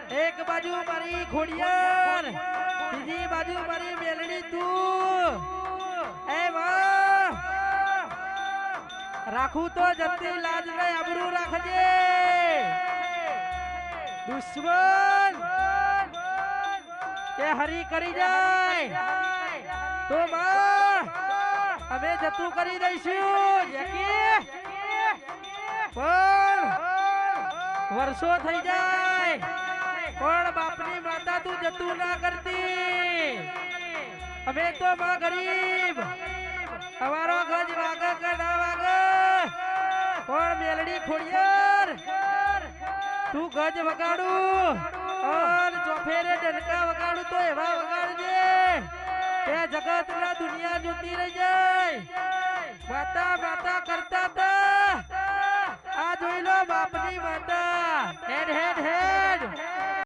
એક બાજુ મારી ખોડિયાર, બીજી બાજુ મારી મેલડી તું. એ વાહ, રાખું તો જતી લાજ ને આબરૂ રાખજે. દુશ્મન કે હરી કરી જાય તો માં અમે જતું કરી દઈશું. પણ વર્ષો થઈ જાય પણ બાપની માતા તું જતું ના કરતી. અમે તો માં ગરીબ, અમારો ગજ વાગે કે ના વાગે પણ મેલડી ખોડિયાર તું ગજ વગાડું અને ચોફેરે ડંકા વગાડું તો એવા વગાડજે કે જગત ના દુનિયા જોતી રહી જાય. માતા માતા કરતા તા આ જોઈ લો બાપની માતા. હેડ હેડ હેડ.